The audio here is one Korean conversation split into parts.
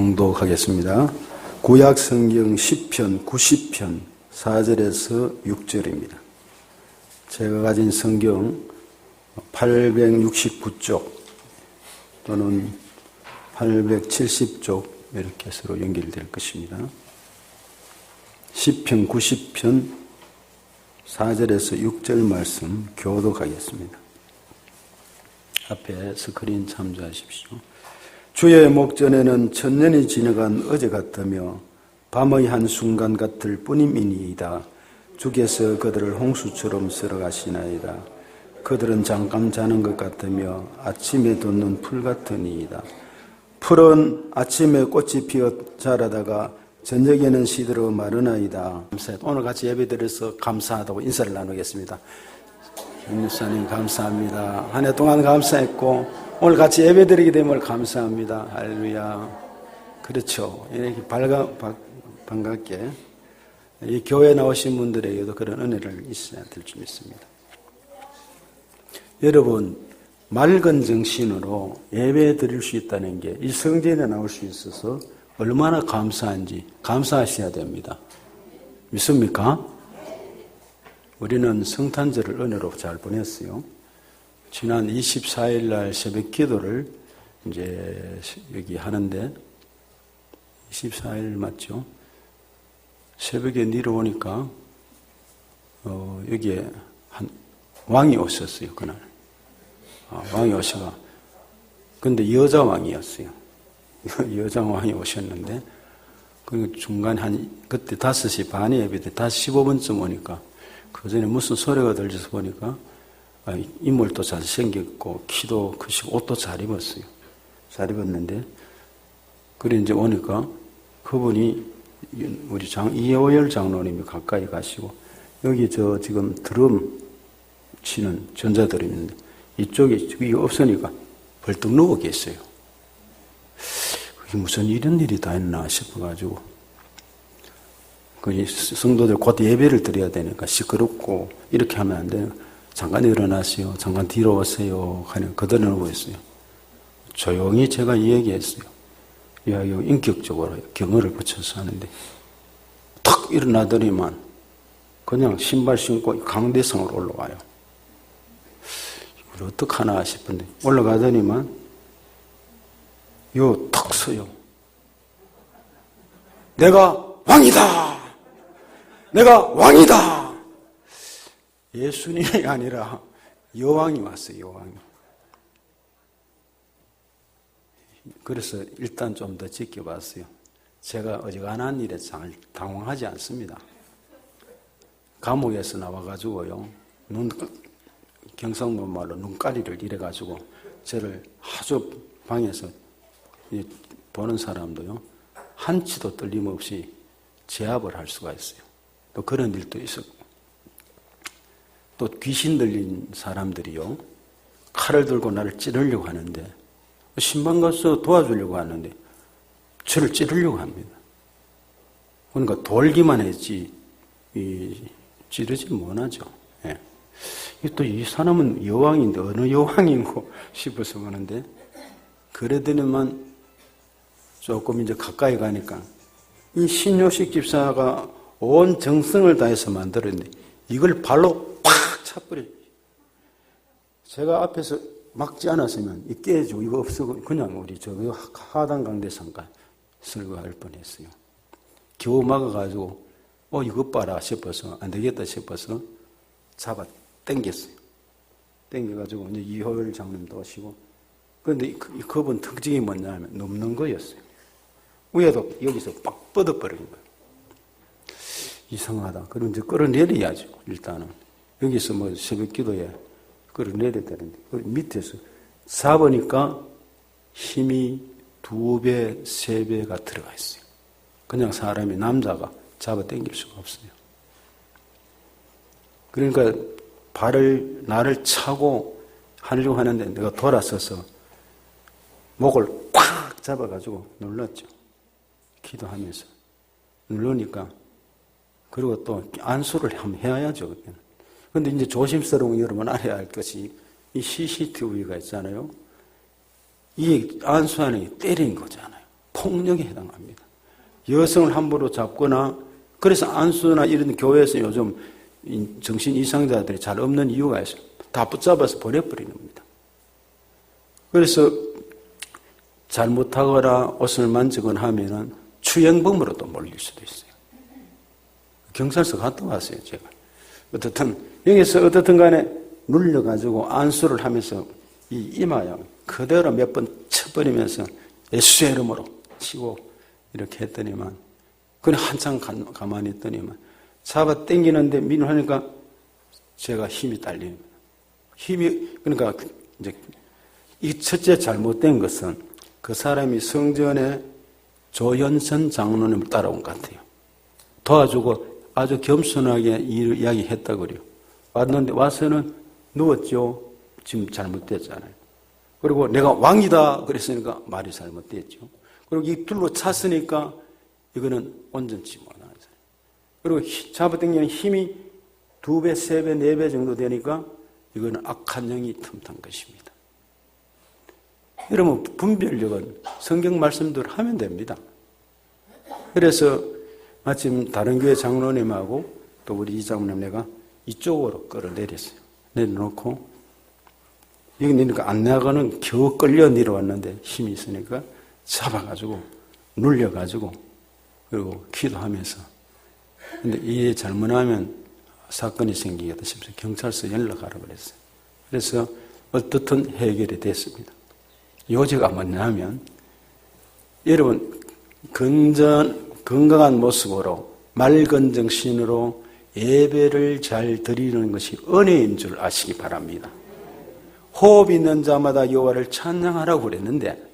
봉독하겠습니다. 구약 성경 10편 90편 4절에서 6절입니다. 제가 가진 성경 869쪽 또는 870쪽 이렇게 서로 연결될 것입니다. 10편 90편 4절에서 6절 말씀 교독하겠습니다. 앞에 스크린 참조하십시오. 주의 목전에는 천년이 지나간 어제 같으며 밤의 한순간 같을 뿐임이니이다. 주께서 그들을 홍수처럼 쓸어가시나이다. 그들은 잠깐 자는 것 같으며 아침에 돋는 풀 같으니이다. 풀은 아침에 꽃이 피어 자라다가 저녁에는 시들어 마르나이다. 오늘 같이 예배드려서 감사하다고 인사를 나누겠습니다. 김목사님 감사합니다. 한 해 동안 감사했고 오늘 같이 예배드리게 됨을 감사합니다. 할렐루야. 그렇죠. 이렇게 반갑게 이 교회 나오신 분들에게도 그런 은혜를 있어야 될 줄 믿습니다. 여러분, 맑은 정신으로 예배 드릴 수 있다는 게 이 성전에 나올 수 있어서 얼마나 감사한지 감사하셔야 됩니다. 믿습니까? 우리는 성탄절을 은혜로 잘 보냈어요. 지난 24일 날 새벽 기도를 이제 여기 하는데 24일 맞죠? 새벽에 내려오니까 여기에 한 왕이 오셨어요, 그날. 왕이 오셔가. 근데 여자 왕이었어요. 여자 왕이 오셨는데 그 중간 그때 5시 반에 예배 때 5시 15분쯤 오니까 그 전에 무슨 소리가 들려서 보니까 인물도 잘생겼고 키도 크시고 옷도 잘 입었어요. 잘 입었는데 그래 이제 오니까 그분이 우리 이호열 장로님이 가까이 가시고 여기 지금 드럼 치는 전자드럼인데 이쪽에 이게 없으니까 벌떡 누워 계세요. 그게 무슨 이런 일이 다 있나 싶어가지고 그 성도들 곧 예배를 드려야 되니까 시끄럽고 이렇게 하면 안 돼요. 잠깐 일어나세요. 잠깐 뒤로 오세요. 하니 그대로 누워 있어요. 조용히 제가 얘기했어요. 야, 이거 인격적으로 경어를 붙여서 하는데 탁 일어나더니만 그냥 신발 신고 강대성으로 올라와요. 이걸 어떡하나 싶은데 올라가더니만 요 탁 서요. 내가 왕이다. 내가 왕이다. 예수님이 아니라 여왕이 왔어요. 여왕이. 그래서 일단 좀 더 지켜봤어요. 제가 어지간한 일에 잘 당황하지 않습니다. 감옥에서 나와가지고요. 경상도 말로 눈가리를 이래가지고 저를 아주 방에서 보는 사람도요. 한치도 떨림없이 제압을 할 수가 있어요. 또 그런 일도 있었고 또 귀신 들린 사람들이요. 칼을 들고 나를 찌르려고 하는데 신방 가서 도와주려고 하는데 저를 찌르려고 합니다. 그러니까 돌기만 했지 찌르지 못하죠. 예. 또 이 사람은 여왕인데 어느 여왕인고 싶어서 그러는데 그러더니만 조금 이제 가까이 가니까 이 신요식 집사가 온 정성을 다해서 만들었는데 이걸 발로 팍 차버려요. 제가 앞에서 막지 않았으면 이 깨지고 이거 없어고 그냥 우리 하단 강대상가 설거할 뻔했어요. 겨우 막아가지고 이것 봐라 싶어서 안 되겠다 싶어서 잡아 당겼어요. 당겨가지고 이제 이호열 장님도 오시고 그런데 그분 특징이 뭐냐면 넘는 거였어요. 위에도 여기서 빡 뻗어버린 거예요. 이상하다. 그럼 이제 끌어내려야죠. 일단은 여기서 뭐 새벽 기도에 끌어내려야 되는데 밑에서 잡으니까 힘이 2배, 3배가 들어가 있어요. 그냥 사람이 남자가 잡아 당길 수가 없어요. 그러니까 나를 차고 하려고 하는데 내가 돌아서서 목을 꽉 잡아가지고 눌렀죠. 기도하면서 누르니까 그리고 또 안수를 한번 해야죠. 그런데 이제 조심스러운 여러분 알아야 할 것이 이 CCTV가 있잖아요. 이 안수 안에 때린 거잖아요. 퐁 폭력에 해당합니다. 여성을 함부로 잡거나, 그래서 안수나 이런 교회에서 요즘 정신 이상자들이 잘 없는 이유가 있어요. 다 붙잡아서 보내버리는 겁니다. 그래서 잘못하거나 옷을 만지거나 하면은 추행범으로도 몰릴 수도 있어요. 경찰서 갔다 왔어요, 제가. 어떻든, 여기서 어떻든 간에 눌려가지고 안수를 하면서 이 이마에 그대로 몇 번 쳐버리면서 예수의 이름으로 치고 이렇게 했더니만, 그냥 한참 가만히 있더니만, 잡아 당기는데 민우하니까 제가 힘이 딸리는 거예요. 그러니까 이제 이 첫째 잘못된 것은 그 사람이 성전에 조현선 장로님을 따라온 것 같아요. 도와주고 아주 겸손하게 이야기했다고 그래요. 왔는데 와서는 누웠죠. 지금 잘못됐잖아요. 그리고 내가 왕이다 그랬으니까 말이 잘못됐죠. 그리고 이 둘로 찼으니까 이거는 온전치 못하는 거예요. 그리고 잡아당기는 힘이 2배, 3배, 4배 정도 되니까 이거는 악한 영이 틈탄 것입니다. 여러분, 분별력은 성경 말씀대로 하면 됩니다. 그래서 마침 다른 교회 장로님하고 또 우리 이 장로님 내가 이쪽으로 끌어내렸어요. 내려놓고, 여기 내니까 안 나가는 겨우 끌려 내려왔는데 힘이 있으니까 잡아가지고, 눌려가지고, 그리고 기도하면서. 근데 이게 잘못하면 사건이 생기겠다 싶어서 경찰서 연락하라고 그랬어요. 그래서 어떻든 해결이 됐습니다. 요지가 뭐냐면, 여러분, 건강한 모습으로 맑은 정신으로 예배를 잘 드리는 것이 은혜인 줄 아시기 바랍니다. 호흡 있는 자마다 여호와를 찬양하라고 그랬는데,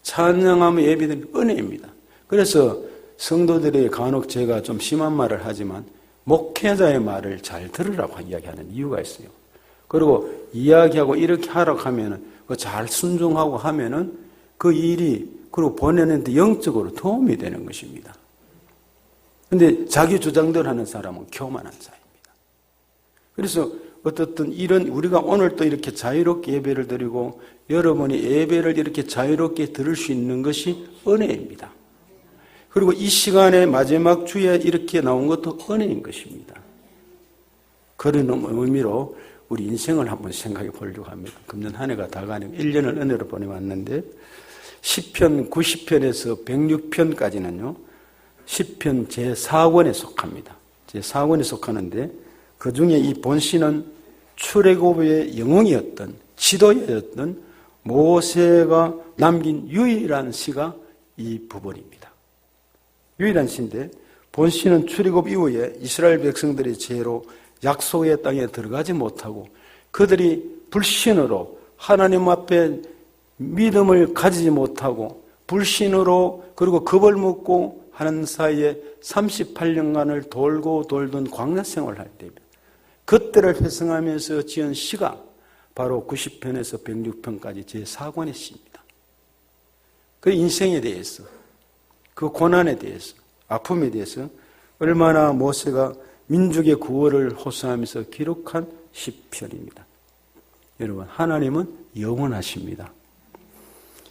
찬양하면 예배는 은혜입니다. 그래서 성도들이 간혹 제가 좀 심한 말을 하지만 목회자의 말을 잘 들으라고 이야기하는 이유가 있어요. 그리고 이야기하고 이렇게 하라고 하면은 잘 순종하고 하면은 그 일이 그리고 보내는데 영적으로 도움이 되는 것입니다. 그런데 자기 주장대로 하는 사람은 교만한 자입니다. 그래서 어떻든 이런 우리가 오늘 또 이렇게 자유롭게 예배를 드리고 여러분이 예배를 이렇게 자유롭게 들을 수 있는 것이 은혜입니다. 그리고 이 시간에 마지막 주에 이렇게 나온 것도 은혜인 것입니다. 그런 의미로 우리 인생을 한번 생각해 보려고 합니다. 금년 한 해가 다 가니까 1년을 은혜로 보내왔는데 10편, 90편에서 106편까지는요. 10편 제4권에 속합니다. 제4권에 속하는데 그중에 이 본시는 출애굽의 영웅이었던 지도자였던 모세가 남긴 유일한 시가 이 부분입니다. 유일한 시인데 본시는 출애굽 이후에 이스라엘 백성들의 죄로 약속의 땅에 들어가지 못하고 그들이 불신으로 하나님 앞에 믿음을 가지지 못하고 불신으로 그리고 겁을 먹고 하는 사이에 38년간을 돌고 돌던 광야 생활을 할 때입니다. 그때를 회상하면서 지은 시가 바로 90편에서 106편까지 제4권의 시입니다. 그 인생에 대해서 그 고난에 대해서 아픔에 대해서 얼마나 모세가 민족의 구원을 호소하면서 기록한 시편입니다. 여러분, 하나님은 영원하십니다.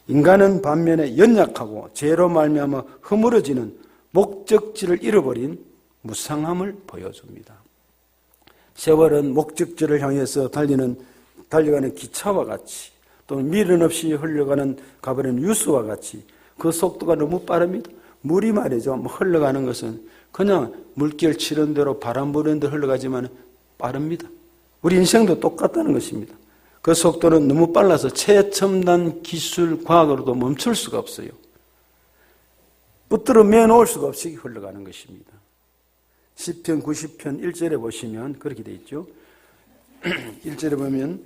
인간은 반면에 연약하고 죄로 말미암아 허물어지는 목적지를 잃어버린 무상함을 보여줍니다. 세월은 목적지를 향해서 달려가는 기차와 같이 또는 미련 없이 흘러가는 가버리는 유수와 같이 그 속도가 너무 빠릅니다. 물이 말이죠. 흘러가는 것은 그냥 물결 치는 대로 바람 부는 대로 흘러가지만 빠릅니다. 우리 인생도 똑같다는 것입니다. 그 속도는 너무 빨라서 최첨단 기술, 과학으로도 멈출 수가 없어요. 붙들어 매놓을 수가 없이 흘러가는 것입니다. 10편, 90편 1절에 보시면 그렇게 되어 있죠. 1절에 보면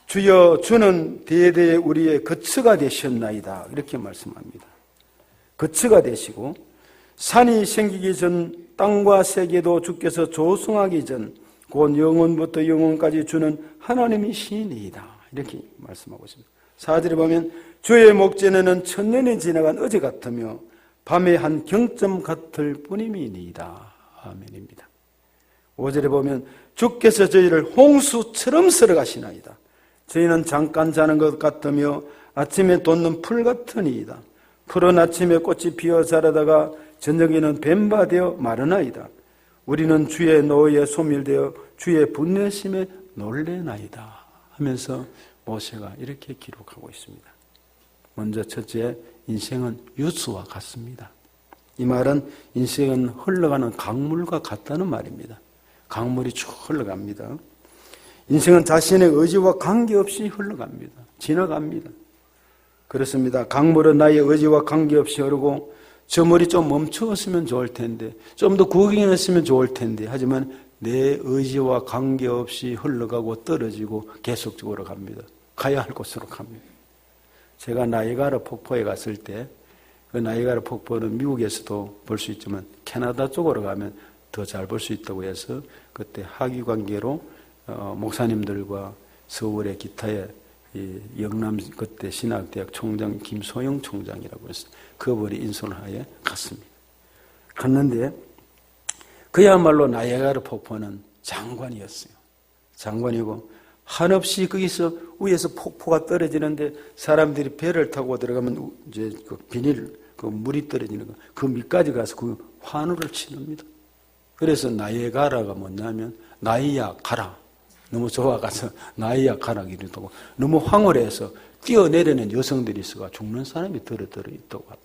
주여 주는 대대에 우리의 거처가 되셨나이다 이렇게 말씀합니다. 거처가 되시고 산이 생기기 전 땅과 세계도 주께서 조성하기 전 곧 영원부터 영원까지 주는 하나님이시니이다 이렇게 말씀하고 있습니다. 4절에 보면 주의 목전에는 천년이 지나간 어제 같으며 밤의 한 경점 같을 뿐임이니이다. 아멘입니다. 5절에 보면 주께서 저희를 홍수처럼 쓸어가시나이다. 저희는 잠깐 자는 것 같으며 아침에 돋는 풀 같으니이다. 푸른 아침에 꽃이 피어 자라다가 저녁에는 뱀바 되어 마르나이다. 우리는 주의 노에 소멸되어 주의 분내심에 놀래나이다 하면서 모세가 이렇게 기록하고 있습니다. 먼저 첫째, 인생은 유수와 같습니다. 이 말은 인생은 흘러가는 강물과 같다는 말입니다. 강물이 쭉 흘러갑니다. 인생은 자신의 의지와 관계없이 흘러갑니다. 지나갑니다. 그렇습니다. 강물은 나의 의지와 관계없이 흐르고 저 물이 좀 멈추었으면 좋을 텐데, 좀 더 구경했으면 좋을 텐데, 하지만 내 의지와 관계없이 흘러가고 떨어지고 계속적으로 갑니다. 가야 할 곳으로 갑니다. 제가 나이가라 폭포에 갔을 때, 그 나이가라 폭포는 미국에서도 볼 수 있지만 캐나다 쪽으로 가면 더 잘 볼 수 있다고 해서 그때 학위 관계로 목사님들과 서울의 기타의 영남 그때 신학대학 총장 김소영 총장이라고 했어요. 그분이 인솔하에 갔습니다. 갔는데 그야말로 나이아가라 폭포는 장관이었어요. 장관이고 한없이 거기서 위에서 폭포가 떨어지는데 사람들이 배를 타고 들어가면 이제 그 비닐 그 물이 떨어지는 거 그 밑까지 가서 그 환호를 치릅니다. 그래서 나이아가라가 뭐냐면 나이야 가라. 너무 좋아가서 나이야 가라 이러고 너무 황홀해서 뛰어내리는 여성들이 있어가 죽는 사람이 들어 있다고 합니다.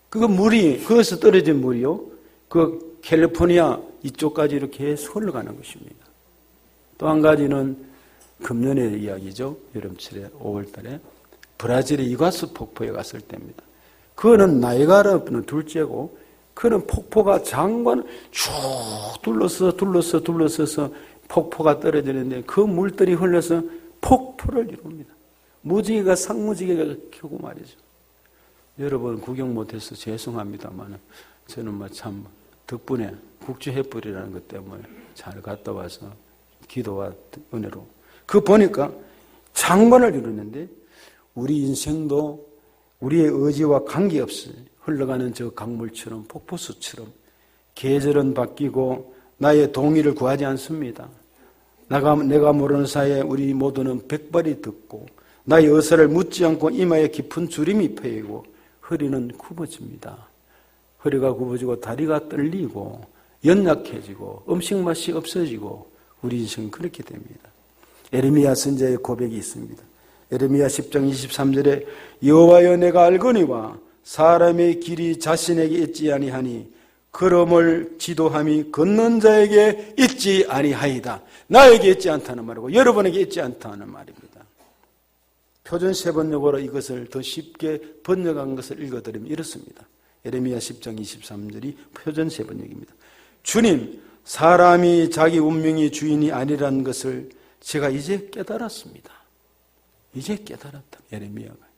그거 물이 거기서 떨어진 물이요. 그 캘리포니아 이쪽까지 이렇게 흘러가는 것입니다. 또 한 가지는 금년의 이야기죠. 여름철에 5월달에 브라질의 이과수 폭포에 갔을 때입니다. 그거는 나이아가라는 둘째고 그는 폭포가 장관을 쭉 둘러서서 폭포가 떨어지는데 그 물들이 흘러서 폭포를 이룹니다. 무지개가 상무지개가 켜고 말이죠. 여러분 구경 못해서 죄송합니다만 저는 참 덕분에 국제햇불이라는 것 때문에 잘 갔다 와서 기도와 은혜로 그 보니까 장관을 이루는데 우리 인생도 우리의 의지와 관계없이 흘러가는 저 강물처럼 폭포수처럼 계절은 바뀌고 나의 동의를 구하지 않습니다. 내가 모르는 사이에 우리 모두는 백발이 듣고 나의 의사를 묻지 않고 이마에 깊은 주림이 패이고 허리는 굽어집니다. 허리가 굽어지고 다리가 떨리고 연약해지고 음식 맛이 없어지고 우리 인생은 그렇게 됩니다. 에레미야 선지자의 고백이 있습니다. 에레미야 10장 23절에 여호와여 내가 알거니와 사람의 길이 자신에게 있지 아니하니 걸음을 지도함이 걷는 자에게 있지 아니하이다. 나에게 있지 않다는 말이고 여러분에게 있지 않다는 말입니다. 표준 세번역으로 이것을 더 쉽게 번역한 것을 읽어드리면 이렇습니다. 에레미야 10장 23절이 표준 세번역입니다. 주님, 사람이 자기 운명의 주인이 아니라는 것을 제가 이제 깨달았습니다. 이제 깨달았다. 에레미야가.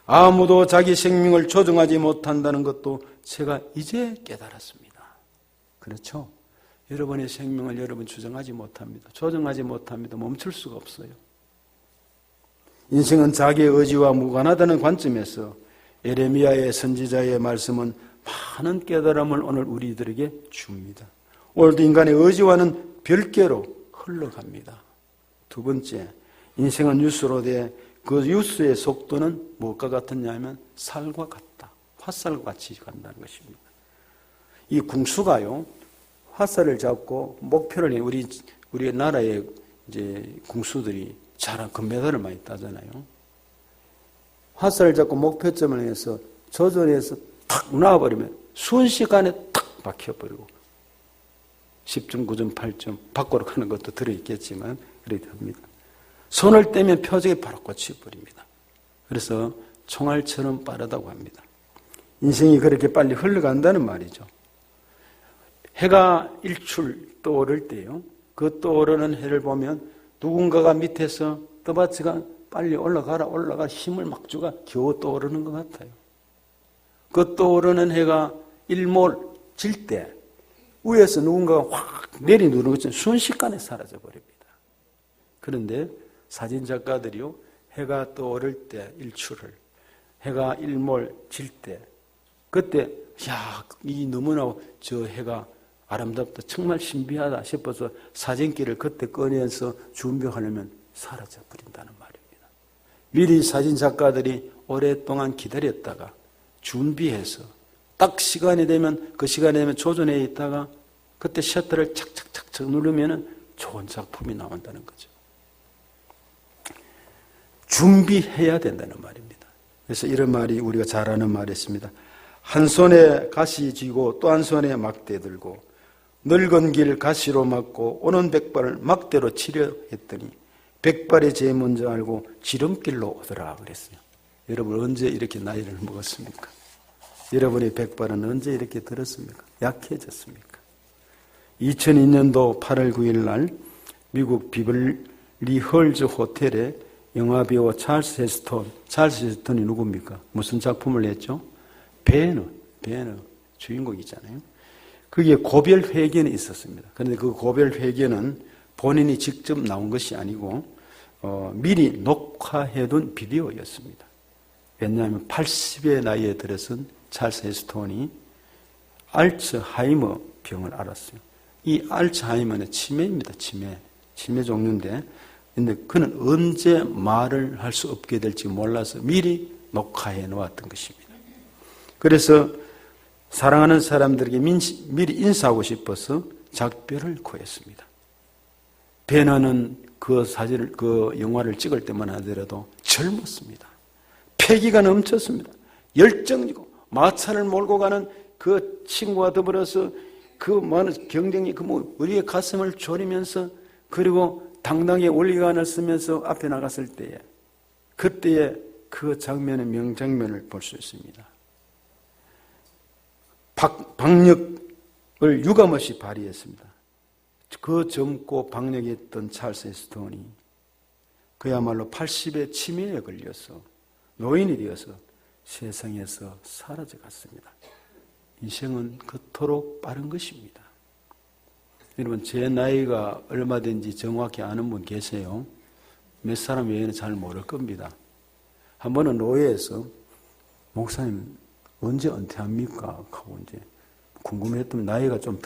아무도 자기 생명을 조정하지 못한다는 것도 제가 이제 깨달았습니다. 그렇죠? 여러분의 생명을 여러분 조정하지 못합니다. 조정하지 못합니다. 멈출 수가 없어요. 인생은 자기의 의지와 무관하다는 관점에서 에레미야의 선지자의 말씀은 많은 깨달음을 오늘 우리들에게 줍니다. 오늘도 인간의 의지와는 별개로 흘러갑니다. 두 번째, 인생은 유수로 돼 그 유수의 속도는 무엇과 같았냐 하면 살과 같다. 화살과 같이 간다는 것입니다. 이 궁수가요, 화살을 잡고 목표를 우리 나라의 이제 궁수들이 잘 금메달을 많이 따잖아요. 화살을 잡고 목표점을 해서 조절해서 탁 놔버리면 순식간에 탁 박혀버리고 10점, 9점, 8점 밖으로 가는 것도 들어있겠지만 그렇게 합니다. 손을 떼면 표적이 바로 꽂혀버립니다. 그래서 총알처럼 빠르다고 합니다. 인생이 그렇게 빨리 흘러간다는 말이죠. 해가 일출 떠오를 때요. 그 떠오르는 해를 보면 누군가가 밑에서 떠받치가 빨리 올라가 힘을 막 주가 겨우 떠오르는 것 같아요. 그 떠오르는 해가 일몰 질 때 위에서 누군가가 확 내리누르는 것처럼 순식간에 사라져버립니다. 그런데 사진작가들이요, 해가 떠오를 때 일출을, 해가 일몰 질 때, 그때, 이 너무나 저 해가 아름답다, 정말 신비하다 싶어서 사진기를 그때 꺼내서 준비하려면 사라져버린다는 말입니다. 미리 사진작가들이 오랫동안 기다렸다가 준비해서 딱 시간이 되면 그 시간이 되면 조전에 있다가 그때 셔터를 착착착착 누르면 좋은 작품이 나온다는 거죠. 준비해야 된다는 말입니다. 그래서 이런 말이 우리가 잘 아는 말이 있습니다. 한 손에 가시 쥐고 또 한 손에 막대 들고 늙은 길 가시로 막고 오는 백발을 막대로 치려 했더니 백발이 제일 먼저 알고 지름길로 오더라 그랬어요. 여러분 언제 이렇게 나이를 먹었습니까? 여러분의 백발은 언제 이렇게 들었습니까? 약해졌습니까? 2002년도 8월 9일 날 미국 비벌리 헐즈 호텔에 영화배우 찰스 헤스턴이 누굽니까? 무슨 작품을 냈죠? 배너 주인공이잖아요. 그게 고별 회견이 있었습니다. 그런데 그 고별 회견은 본인이 직접 나온 것이 아니고 미리 녹화해둔 비디오였습니다. 왜냐하면 80의 나이에 들어선 찰스 헤스턴이 알츠하이머 병을 앓았어요. 이 알츠하이머는 치매입니다. 치매 종류인데 근데 그는 언제 말을 할 수 없게 될지 몰라서 미리 녹화해 놓았던 것입니다. 그래서 사랑하는 사람들에게 미리 인사하고 싶어서 작별을 구했습니다. 베너는 그 영화를 찍을 때만 하더라도 젊었습니다. 패기가 넘쳤습니다. 열정이고 마차를 몰고 가는 그 친구와 더불어서 그 많은 경쟁이 우리의 가슴을 졸이면서 그리고 당당히 올리간을 쓰면서 앞에 나갔을 때에 그때의 그 장면의 명장면을 볼 수 있습니다. 박력을 유감없이 발휘했습니다. 그 젊고 박력했던 찰스 헤스턴이 그야말로 80의 치매에 걸려서 노인이 되어서 세상에서 사라져갔습니다. 인생은 그토록 빠른 것입니다. 여러분 제 나이가 얼마 된지 정확히 아는 분 계세요? 몇 사람 외에는 잘 모를 겁니다. 한 번은 노예에서 목사님 언제 은퇴합니까? 하고 이제 궁금했더니 나이가 좀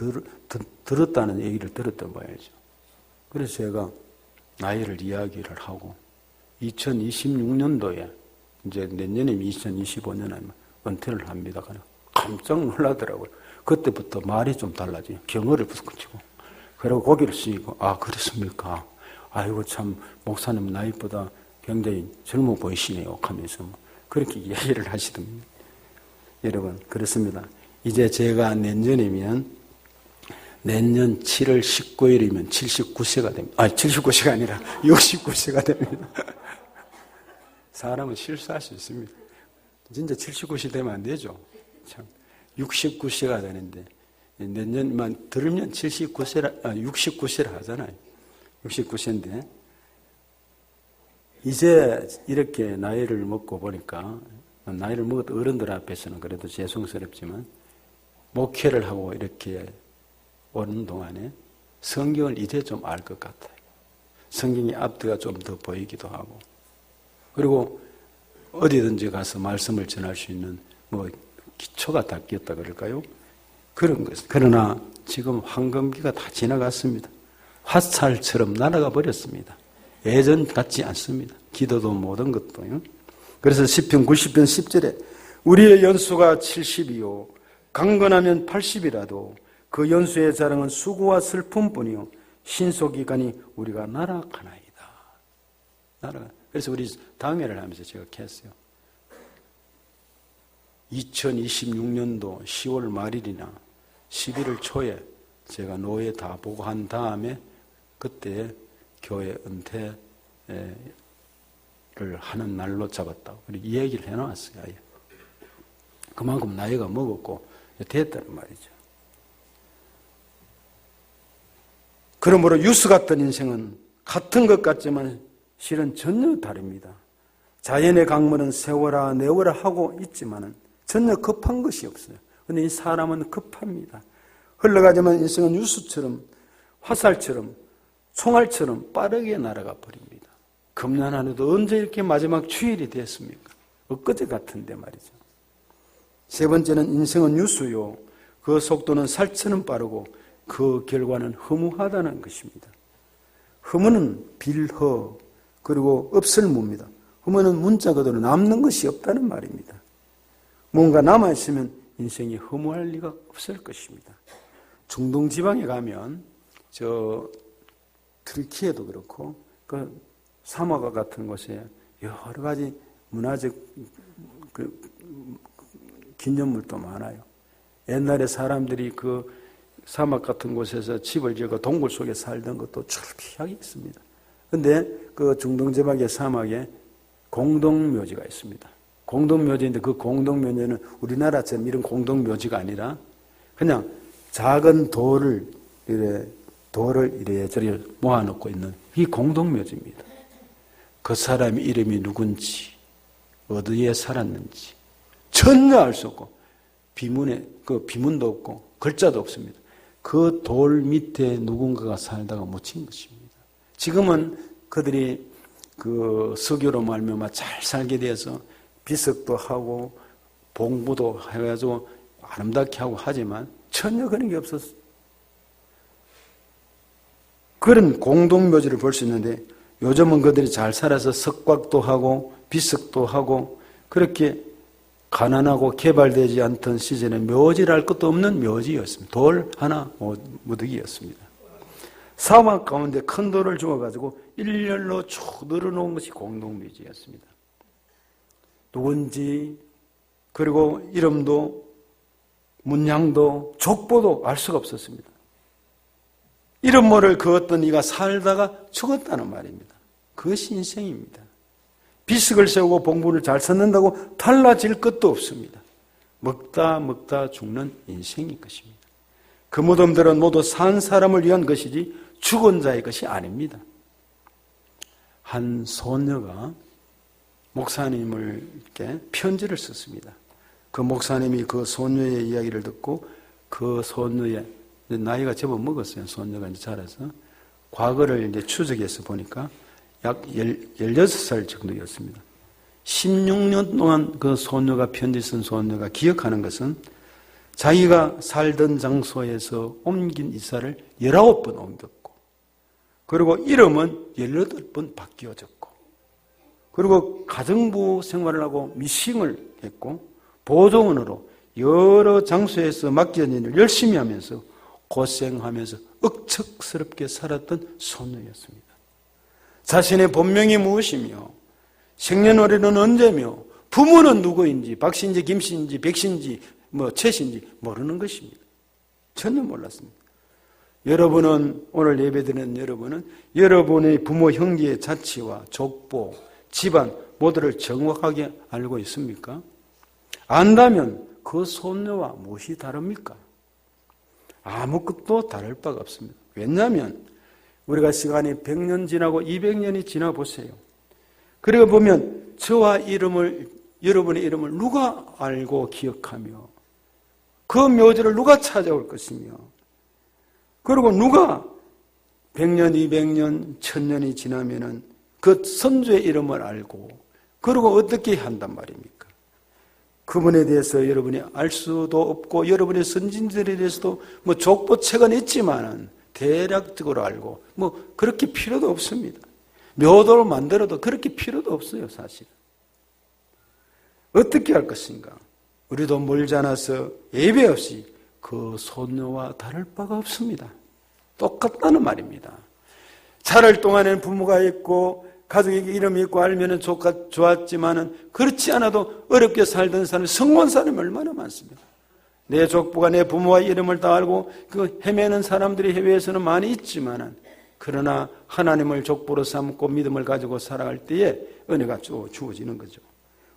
들었다는 얘기를 들었던 거야죠. 그래서 제가 나이를 이야기를 하고 2026년도에 이제 내년이면 2025년에 은퇴를 합니다. 깜짝 놀라더라고요. 그때부터 말이 좀 달라져요. 경어를 붙이고. 그리고 고개를 숙이고, 아, 그렇습니까? 아이고, 참, 목사님 나이보다 굉장히 젊어 보이시네요. 하면서 그렇게 이야기를 하시던데. 여러분, 그렇습니다. 이제 제가 내년 7월 19일이면 79세가 됩니다. 79세가 아니라 69세가 됩니다. 사람은 실수할 수 있습니다. 진짜 79세 되면 안 되죠. 참, 69세가 되는데, 내년만 들으면 69세라 하잖아요. 69세인데, 이제 이렇게 나이를 먹고 보니까, 나이를 먹은 어른들 앞에서는 그래도 죄송스럽지만, 목회를 하고 이렇게 오는 동안에 성경을 이제 좀 알 것 같아요. 성경의 앞뒤가 좀 더 보이기도 하고, 그리고 어디든지 가서 말씀을 전할 수 있는 기초가 닦였다 그럴까요? 그런 것. 그러나 지금 황금기가 다 지나갔습니다. 화살처럼 날아가 버렸습니다. 예전 같지 않습니다. 기도도 모든 것도요. 그래서 시편 90편 10절에 우리의 연수가 70이요 강건하면 80이라도 그 연수의 자랑은 수고와 슬픔뿐이요 신속기간이 우리가 날아가나이다. 그래서 우리 당회를 하면서 제가 했어요. 2026년도 10월 말일이나 11월 초에 제가 노예 다 보고 한 다음에 그때 교회 은퇴를 하는 날로 잡았다고 이 얘기를 해놨어요. 아예. 그만큼 나이가 먹었고 됐다는 말이죠. 그러므로 유수 같은 인생은 같은 것 같지만 실은 전혀 다릅니다. 자연의 강물은 세워라 내워라 하고 있지만은 전혀 급한 것이 없어요. 그런데 이 사람은 급합니다. 흘러가지만 인생은 유수처럼 화살처럼 총알처럼 빠르게 날아가 버립니다. 금년 한 해도 언제 이렇게 마지막 휴일이 됐습니까? 엊그제 같은데 말이죠. 세 번째는 인생은 유수요. 그 속도는 살처럼 빠르고 그 결과는 허무하다는 것입니다. 허무는 빌허 그리고 없을무입니다. 그러면 문자 그대로 남는 것이 없다는 말입니다. 뭔가 남아있으면 인생이 허무할 리가 없을 것입니다. 중동 지방에 가면 터키에도 그렇고 그 사막 같은 곳에 여러 가지 문화적 기념물도 많아요. 옛날에 사람들이 그 사막 같은 곳에서 집을 지어 동굴 속에 살던 것도 출피하게 있습니다. 그런데 그 중동 지방의 사막에 공동묘지가 있습니다. 공동묘지인데 그 공동묘지는 우리나라처럼 이런 공동묘지가 아니라 그냥 작은 돌을 이래저래 모아놓고 있는 이 공동묘지입니다. 그 사람의 이름이 누군지, 어디에 살았는지 전혀 알 수 없고 비문도 없고 글자도 없습니다. 그 돌 밑에 누군가가 살다가 묻힌 것입니다. 지금은 그들이 그 석유로 말미암아 잘 살게 돼서 비석도 하고 봉부도 해가지고 아름답게 하고 하지만 전혀 그런 게 없었어요. 그런 공동묘지를 볼 수 있는데 요즘은 그들이 잘 살아서 석곽도 하고 비석도 하고 그렇게 가난하고 개발되지 않던 시절에 묘지랄 것도 없는 묘지였습니다. 돌 하나 무더기였습니다. 사막 가운데 큰 돌을 주워가지고 일렬로 쭉 늘어놓은 것이 공동묘지였습니다. 누군지 그리고 이름도 문양도 족보도 알 수가 없었습니다. 이름 모를 그 어떤 이가 살다가 죽었다는 말입니다. 그것이 인생입니다. 비석을 세우고 봉부를 잘 찾는다고 달라질 것도 없습니다. 먹다 죽는 인생인 것입니다. 그 무덤들은 모두 산 사람을 위한 것이지 죽은 자의 것이 아닙니다. 한 소녀가 목사님께 편지를 썼습니다. 그 목사님이 그 소녀의 이야기를 듣고 그 소녀의 나이가 제법 먹었어요. 소녀가 이제 자라서 과거를 이제 추적해서 보니까 약 16살 정도였습니다. 16년 동안 그 소녀가 편지 쓴 소녀가 기억하는 것은 자기가 살던 장소에서 옮긴 이사를 19번 옮겼고 그리고 이름은 18번 바뀌어졌고 그리고 가정부 생활을 하고 미싱을 했고 보조원으로 여러 장소에서 맡겨진 일을 열심히 하면서 고생하면서 억척스럽게 살았던 소녀였습니다. 자신의 본명이 무엇이며 생년월일은 언제며 부모는 누구인지 박씨인지 김씨인지 백씨인지 최씨인지 모르는 것입니다. 전혀 몰랐습니다. 여러분은 오늘 예배드리는 여러분은 여러분의 부모 형제의 자취와 족보, 집안 모두를 정확하게 알고 있습니까? 안다면 그 소녀와 무엇이 다릅니까? 아무것도 다를 바가 없습니다. 왜냐하면 우리가 시간이 100년 지나고 200년이 지나 보세요. 그리고 보면 저와 여러분의 이름을 누가 알고 기억하며 그 묘지를 누가 찾아올 것이며 그리고 누가 100년, 200년, 1000년이 지나면은 그 선조의 이름을 알고 그리고 어떻게 한단 말입니까? 그분에 대해서 여러분이 알 수도 없고 여러분의 선진들에 대해서도 족보책은 있지만은 대략적으로 알고 그렇게 필요도 없습니다. 묘도를 만들어도 그렇게 필요도 없어요. 사실 어떻게 할 것인가? 우리도 멀지 않아서 예배 없이 그 소녀와 다를 바가 없습니다. 똑같다는 말입니다. 자랄 동안에는 부모가 있고 가족에게 이름이 있고 알면 좋았지만은 그렇지 않아도 어렵게 살던 사람, 성공한 사람이 얼마나 많습니다. 내 족보가 내 부모의 이름을 다 알고 그 헤매는 사람들이 해외에서는 많이 있지만은 그러나 하나님을 족보로 삼고 믿음을 가지고 살아갈 때에 은혜가 주어지는 거죠.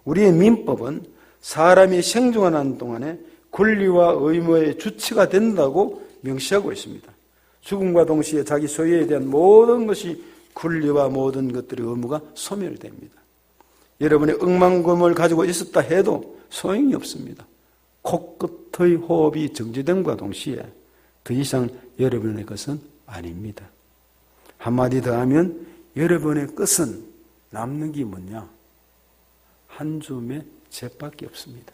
우리의 민법은 사람이 생존하는 동안에 권리와 의무의 주체가 된다고 명시하고 있습니다. 죽음과 동시에 자기 소유에 대한 모든 것이 권리와 모든 것들의 의무가 소멸됩니다. 여러분의 억만금을 가지고 있었다 해도 소용이 없습니다. 코끝의 호흡이 정지됨과 동시에 더 이상 여러분의 것은 아닙니다. 한마디 더 하면 여러분의 것은 남는 게 뭐냐? 한 줌의 잿밖에 없습니다.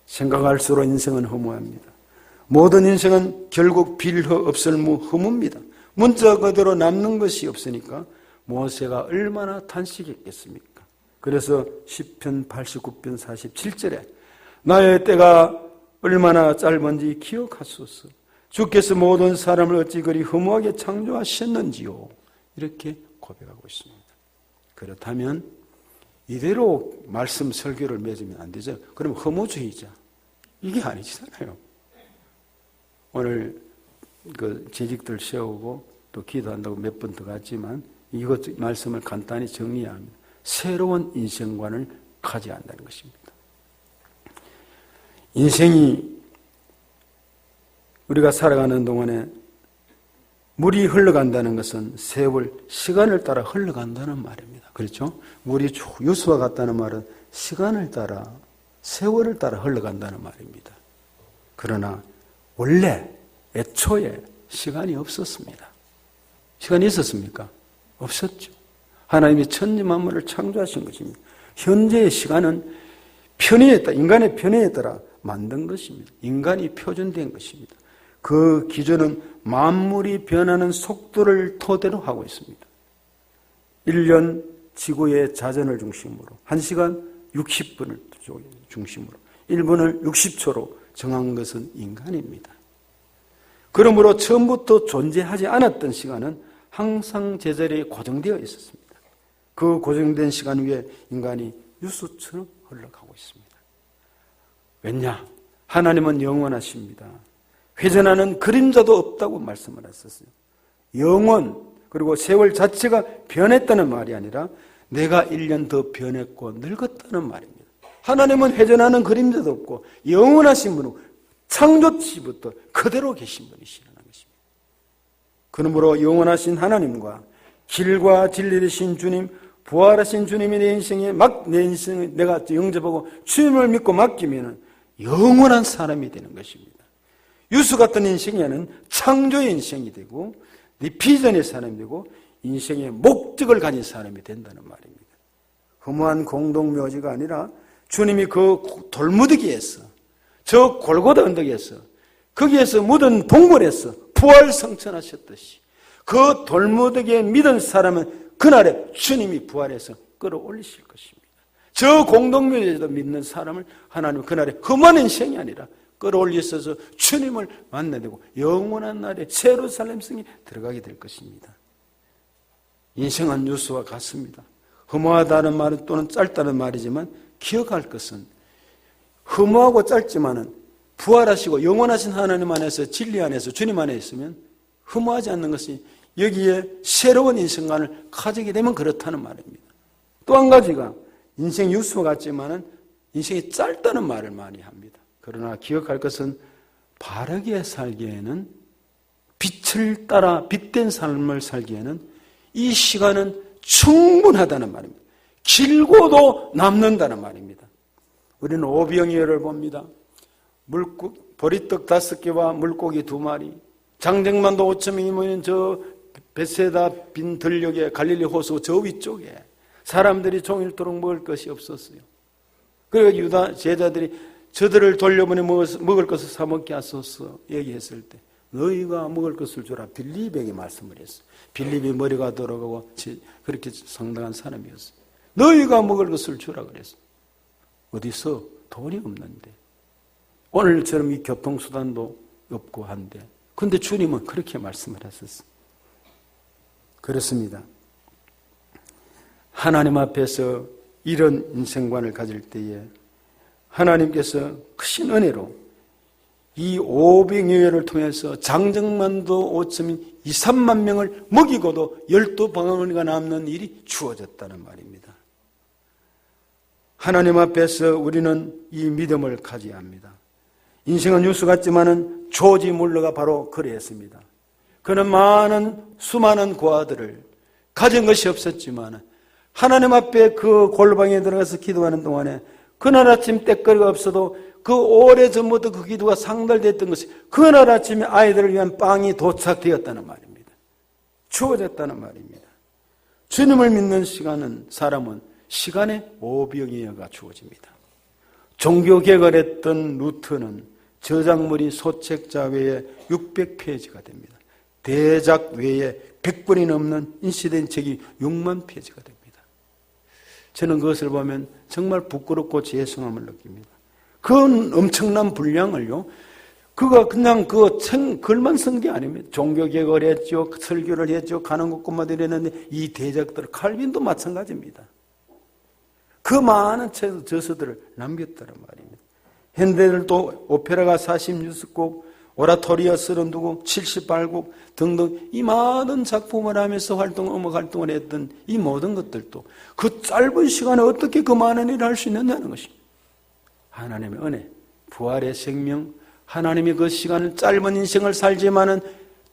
생각할수록 인생은 허무합니다. 모든 인생은 결국 빌허 없을무 허무입니다. 문자 그대로 남는 것이 없으니까 모세가 얼마나 탄식했겠습니까? 그래서 시편 89편 47절에 나의 때가 얼마나 짧은지 기억하소서. 주께서 모든 사람을 어찌 그리 허무하게 창조하셨는지요. 이렇게 고백하고 있습니다. 그렇다면 이대로 말씀 설교를 맺으면 안 되죠. 그럼 허무주의자. 이게 아니잖아요. 오늘 그 재직들 세우고 또 기도한다고 몇 번 더 갔지만 이것 말씀을 간단히 정리하면 새로운 인생관을 가져야 한다는 것입니다. 인생이 우리가 살아가는 동안에 물이 흘러간다는 것은 세월, 시간을 따라 흘러간다는 말입니다. 그렇죠? 물이 유수와 같다는 말은 시간을 따라, 세월을 따라 흘러간다는 말입니다. 그러나 원래 애초에 시간이 없었습니다. 시간이 있었습니까? 없었죠. 하나님이 천지 만물을 창조하신 것입니다. 현재의 시간은 편의에 따라, 인간의 편의에 따라 만든 것입니다. 인간이 표준된 것입니다. 그 기준은 만물이 변하는 속도를 토대로 하고 있습니다. 1년 지구의 자전을 중심으로 1시간 60분을 중심으로 1분을 60초로 정한 것은 인간입니다. 그러므로 처음부터 존재하지 않았던 시간은 항상 제자리에 고정되어 있었습니다. 그 고정된 시간 위에 인간이 유수처럼 흘러가고 있습니다. 왜냐? 하나님은 영원하십니다. 회전하는 그림자도 없다고 말씀을 하셨어요. 영원 그리고 세월 자체가 변했다는 말이 아니라 내가 1년 더 변했고 늙었다는 말입니다. 하나님은 회전하는 그림자도 없고 영원하신 분은 창조치부터 그대로 계신 분이시라는 것입니다. 그러므로 영원하신 하나님과 길과 진리 되신 주님, 부활하신 주님이 내 인생에 내 인생을 내가 영접하고 주님을 믿고 맡기면 영원한 사람이 되는 것입니다. 유수 같은 인생이 아닌 창조의 인생이 되고 비전의 사람이 되고 인생의 목적을 가진 사람이 된다는 말입니다. 허무한 공동묘지가 아니라 주님이 그 돌무더기에서 저 골고다 언덕에서 거기에서 묻은 동굴에서 부활성천하셨듯이 그 돌무더기에 믿은 사람은 그날에 주님이 부활해서 끌어올리실 것입니다. 저 공동묘지에도 믿는 사람을 하나님은 그날에 험한 인생이 아니라 끌어올리셔서 주님을 만나게 되고 영원한 날에 예루살렘 성에 들어가게 될 것입니다. 인생은 유수와 같습니다. 허무하다는 말은 또는 짧다는 말이지만 기억할 것은 허무하고 짧지만은 부활하시고 영원하신 하나님 안에서 진리 안에서 주님 안에 있으면 허무하지 않는 것이 여기에 새로운 인생관을 가지게 되면 그렇다는 말입니다. 또 한 가지가 인생 유수와 같지만은 인생이 짧다는 말을 많이 합니다. 그러나 기억할 것은 바르게 살기에는 빛을 따라 빛된 삶을 살기에는 이 시간은 충분하다는 말입니다. 길고도 남는다는 말입니다. 우리는 오병이어를 봅니다. 보리떡 5개와 물고기 2마리, 장정만도 5,000명이 모인 저 베세다 빈 들녘에 갈릴리 호수 저 위쪽에 사람들이 종일토록 먹을 것이 없었어요. 그리고 유다 제자들이 저들을 돌려보내 먹을 것을 사 먹게 하소서 얘기했을 때 너희가 먹을 것을 주라 빌립에게 말씀을 했어요. 빌립이 머리가 돌아가고 그렇게 상당한 사람이었어요. 너희가 먹을 것을 주라 그랬어요. 어디서 돈이 없는데 오늘처럼 이 교통수단도 없고 한데 근데 주님은 그렇게 말씀을 하셨어요. 그렇습니다. 하나님 앞에서 이런 인생관을 가질 때에 하나님께서 크신 은혜로 이 오병이어를 통해서 장정만도 5,000인 2, 3만 명을 먹이고도 12방울이가 남는 일이 주어졌다는 말입니다. 하나님 앞에서 우리는 이 믿음을 가져야 합니다. 인생은 뉴스 같지만은 조지 물러가 바로 그랬습니다. 그는 수많은 고아들을 가진 것이 없었지만 하나님 앞에 그 골방에 들어가서 기도하는 동안에 그날 아침 때거리가 없어도 그 오래전부터 그 기도가 상달됐던 것이 그날 아침에 아이들을 위한 빵이 도착되었다는 말입니다. 주어졌다는 말입니다. 주님을 믿는 사람은 시간의 오병이어가 주어집니다. 종교개혁을 했던 루터는 저작물이 소책자 외에 600페이지가 됩니다. 대작 외에 100권이 넘는 인쇄된 책이 6만 페이지가 됩니다. 저는 그것을 보면 정말 부끄럽고 죄송함을 느낍니다. 그 엄청난 분량을요, 그가 그냥 글만 쓴 게 아닙니다. 종교개혁을 했죠, 설교를 했죠, 가는 곳곳마다 이랬는데 이 대작들, 칼빈도 마찬가지입니다. 그 많은 저서들을 남겼다는 말입니다. 현대들도 오페라가 46곡, 오라토리아 32곡, 78곡 등등 이 많은 작품을 하면서 음악 활동을 했던 이 모든 것들도 그 짧은 시간에 어떻게 그 많은 일을 할 수 있느냐는 것입니다. 하나님의 은혜, 부활의 생명, 하나님이 그 시간을 짧은 인생을 살지만은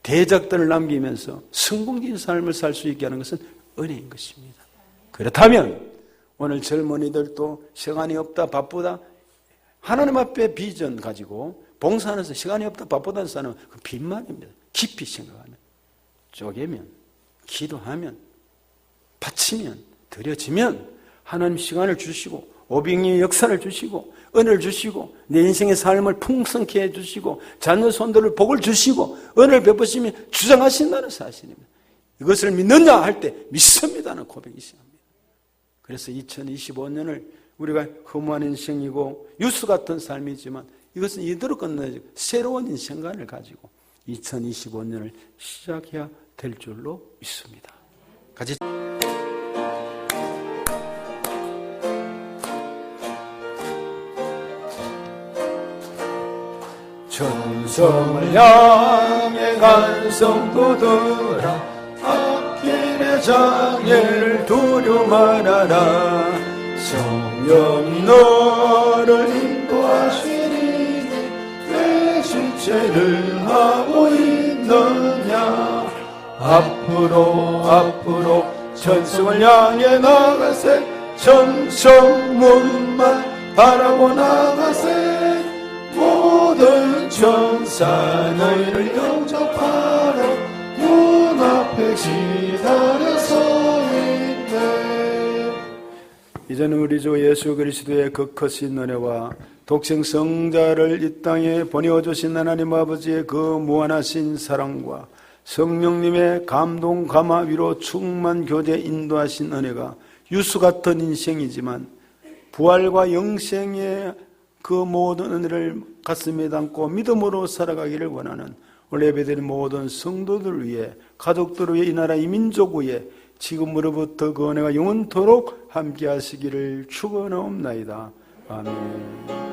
대작들을 남기면서 성공적인 삶을 살 수 있게 하는 것은 은혜인 것입니다. 그렇다면 오늘 젊은이들도 시간이 없다, 바쁘다, 하나님 앞에 비전 가지고 봉사하면서 시간이 없다, 바쁘다는 사람은 그 빈말입니다. 깊이 생각하면, 쪼개면, 기도하면, 바치면, 드려지면 하나님 시간을 주시고 오병이의 역사를 주시고 은혜를 주시고 내 인생의 삶을 풍성케 해주시고 자녀 손들을 복을 주시고 은혜를 베푸시며 주장하신다는 사실입니다. 이것을 믿느냐 할 때 믿습니다는 고백이 있습니다. 그래서 2025년을 우리가 허무한 인생이고 유수 같은 삶이지만 이것은 이대로 끝나지 새로운 인생관을 가지고 2025년을 시작해야 될 줄로 믿습니다. 같이 천성을 향해 간성도들아 앞길의 장애를 두려 말아라. 성령이 너를 인도하시니 왜 주체를 하고 있느냐. 앞으로 천성을 향해 나가세. 천성문만 바라보 나가세. 모든 천사 너희를 영접하러 문 앞에 기다려 서 있네. 이제는 우리 주 예수 그리스도의 그 크신 은혜와 독생 성자를 이 땅에 보내어주신 하나님 아버지의 그 무한하신 사랑과 성령님의 감동 감화 위로 충만 교제 인도하신 은혜가 유수 같은 인생이지만 부활과 영생의 그 모든 은혜를 가슴에 담고 믿음으로 살아가기를 원하는 오늘 예배드린 모든 성도들 위해, 가족들 위해, 이 나라 이 민족 위해 지금으로부터 그 은혜가 영원토록 함께 하시기를 축원하옵나이다. 아멘.